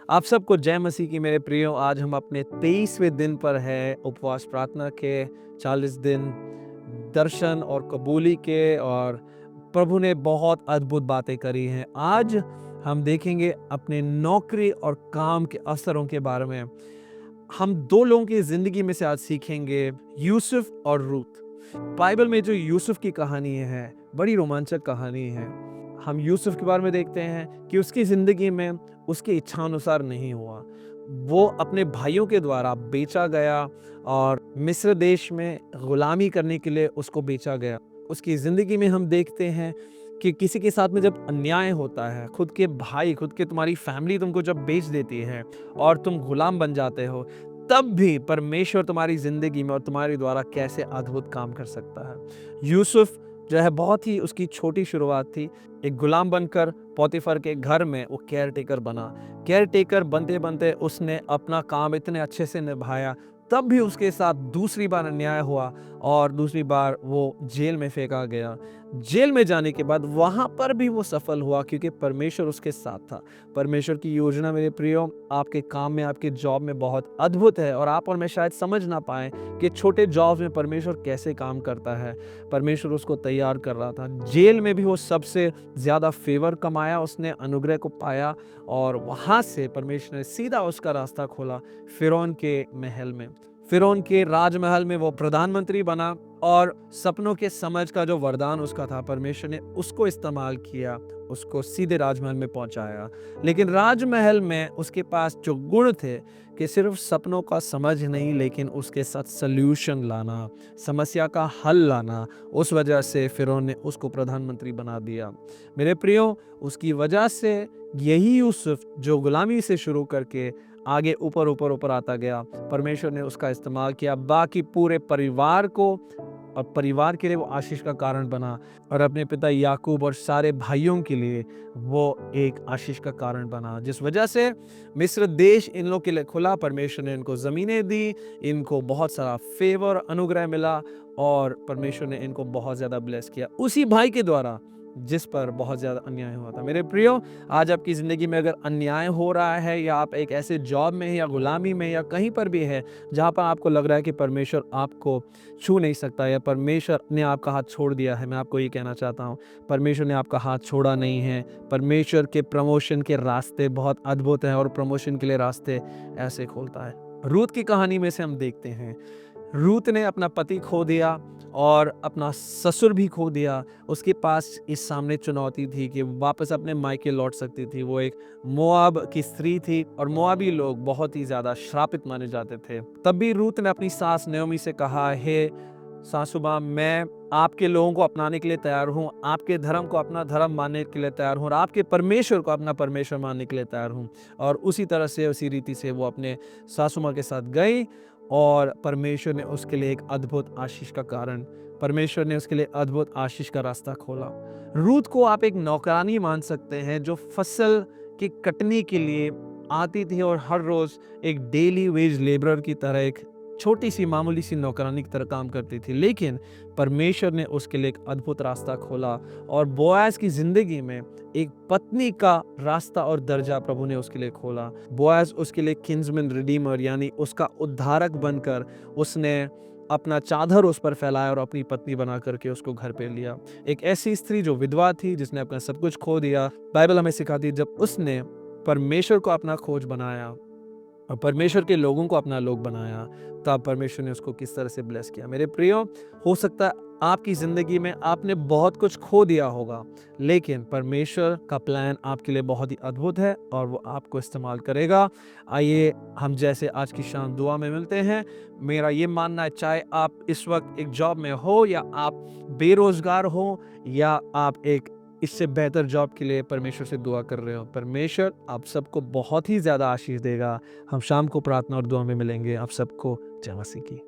आप सबको जय मसीह की मेरे प्रियो। आज हम अपने 23वें दिन पर है उपवास प्रार्थना के 40 दिन दर्शन और कबूली के, और प्रभु ने बहुत अद्भुत बातें करी हैं। आज हम देखेंगे अपने नौकरी और काम के असरों के बारे में। हम दो लोगों की जिंदगी में से आज सीखेंगे, यूसुफ और रूत। बाइबल में जो यूसुफ की कहानी है बड़ी रोमांचक कहानी है। हम यूसुफ के बारे में देखते हैं कि उसकी जिंदगी में उसकी इच्छानुसार नहीं हुआ। वो अपने भाइयों के द्वारा बेचा गया और मिस्र देश में गुलामी करने के लिए उसको बेचा गया। उसकी जिंदगी में हम देखते हैं कि किसी के साथ में जब अन्याय होता है, खुद के भाई, खुद के तुम्हारी फैमिली तुमको जब बेच देती है और तुम गुलाम बन जाते हो, तब भी परमेश्वर तुम्हारी जिंदगी में और तुम्हारे द्वारा कैसे अद्भुत काम कर सकता है। यूसुफ जो है, बहुत ही उसकी छोटी शुरुआत थी। एक गुलाम बनकर पोतीफर के घर में वो केयर टेकर बना। केयर टेकर बनते बनते उसने अपना काम इतने अच्छे से निभाया, तब भी उसके साथ दूसरी बार अन्याय हुआ और दूसरी बार वो जेल में फेंका गया। जेल में जाने के बाद वहां पर भी वो सफल हुआ, क्योंकि परमेश्वर उसके साथ था। परमेश्वर की योजना मेरे प्रियो आपके काम में, आपके जॉब में बहुत अद्भुत है, और आप और मैं शायद समझ ना पाए कि छोटे जॉब में परमेश्वर कैसे काम करता है। परमेश्वर उसको तैयार कर रहा था। जेल में भी वो सबसे ज्यादा फेवर कमाया, उसने अनुग्रह को पाया, और वहां से परमेश्वर ने सीधा उसका रास्ता खोला फिरौन के महल में। फिरौन के राजमहल में वो प्रधानमंत्री बना, और सपनों के समझ का जो वरदान उसका था, परमेश्वर ने उसको इस्तेमाल किया, उसको सीधे राजमहल में पहुंचाया। लेकिन राजमहल में उसके पास जो गुण थे कि सिर्फ सपनों का समझ नहीं, लेकिन उसके साथ सल्यूशन लाना, समस्या का हल लाना, उस वजह से फिरौन ने उसको प्रधानमंत्री बना दिया। मेरे प्रियो, उसकी वजह से यही यूसुफ जो गुलामी से शुरू करके आगे ऊपर ऊपर ऊपर आता गया, परमेश्वर ने उसका इस्तेमाल किया बाकी पूरे परिवार को, और परिवार के लिए वो आशीष का कारण बना, और अपने पिता याकूब और सारे भाइयों के लिए वो एक आशीष का कारण बना, जिस वजह से मिस्र देश इन लोग के लिए खुला। परमेश्वर ने इनको जमीनें दी, इनको बहुत सारा फेवर, अनुग्रह मिला, और परमेश्वर ने इनको बहुत ज्यादा ब्लेस किया उसी भाई के द्वारा जिस पर बहुत ज्यादा अन्याय हुआ था। मेरे प्रियो, आज आपकी जिंदगी में अगर अन्याय हो रहा है, या आप एक ऐसे जॉब में या गुलामी में या कहीं पर भी है जहां पर आपको लग रहा है कि परमेश्वर आपको छू नहीं सकता, या परमेश्वर ने आपका हाथ छोड़ दिया है, मैं आपको ये कहना चाहता हूँ, परमेश्वर ने आपका हाथ छोड़ा नहीं है। परमेश्वर के प्रमोशन के रास्ते बहुत अद्भुत हैं, और प्रमोशन के लिए रास्ते ऐसे खोलता है। रूत की कहानी में से हम देखते हैं, रूत ने अपना पति खो दिया और अपना ससुर भी खो दिया। उसके पास इस सामने चुनौती थी कि वापस अपने मायके लौट सकती थी। वो एक मोआब की स्त्री थी, और मोआबी लोग बहुत ही ज्यादा श्रापित माने जाते थे। तब भी रूत ने अपनी सास नयोमी से कहा, हे सासुबा, मैं आपके लोगों को अपनाने के लिए तैयार हूँ, आपके धर्म को अपना धर्म मानने के लिए तैयार हूँ, और आपके परमेश्वर को अपना परमेश्वर मानने के लिए तैयार हूँ। और उसी तरह से, उसी रीति से वो अपने सासुमा के साथ गई, और परमेश्वर ने उसके लिए एक अद्भुत आशीष का कारण, परमेश्वर ने उसके लिए अद्भुत आशीष का रास्ता खोला। रूत को आप एक नौकरानी मान सकते हैं, जो फसल की कटनी के लिए आती थी, और हर रोज एक डेली वेज लेबरर की तरह, एक छोटी सी मामूली सी नौकरानी की तरह काम करती थी। लेकिन परमेश्वर ने उसके लिए एक अद्भुत रास्ता खोला, और बोआज की जिंदगी में एक पत्नी का रास्ता और दर्जा प्रभु ने उसके लिए खोला। बोआज उसके लिए किन्समैन रिडीमर, यानी उसका उद्धारक बनकर उसने अपना चादर उस पर फैलाया और अपनी पत्नी बना करके उसको घर पे लिया। एक ऐसी स्त्री जो विधवा थी, जिसने अपना सब कुछ खो दिया। बाइबल हमें सिखाती है, जब उसने परमेश्वर को अपना खोज बनाया और परमेश्वर के लोगों को अपना लोग बनाया, तब परमेश्वर ने उसको किस तरह से ब्लेस किया। मेरे प्रियो, हो सकता है आपकी जिंदगी में आपने बहुत कुछ खो दिया होगा, लेकिन परमेश्वर का प्लान आपके लिए बहुत ही अद्भुत है, और वो आपको इस्तेमाल करेगा। आइए हम जैसे आज की शाम दुआ में मिलते हैं। मेरा ये मानना है, चाहे आप इस वक्त एक जॉब में हो, या आप बेरोजगार हो, या आप एक इससे बेहतर जॉब के लिए परमेश्वर से दुआ कर रहे हो, परमेश्वर आप सबको बहुत ही ज्यादा आशीष देगा। हम शाम को प्रार्थना और दुआ में मिलेंगे। आप सबको जय मसीह की।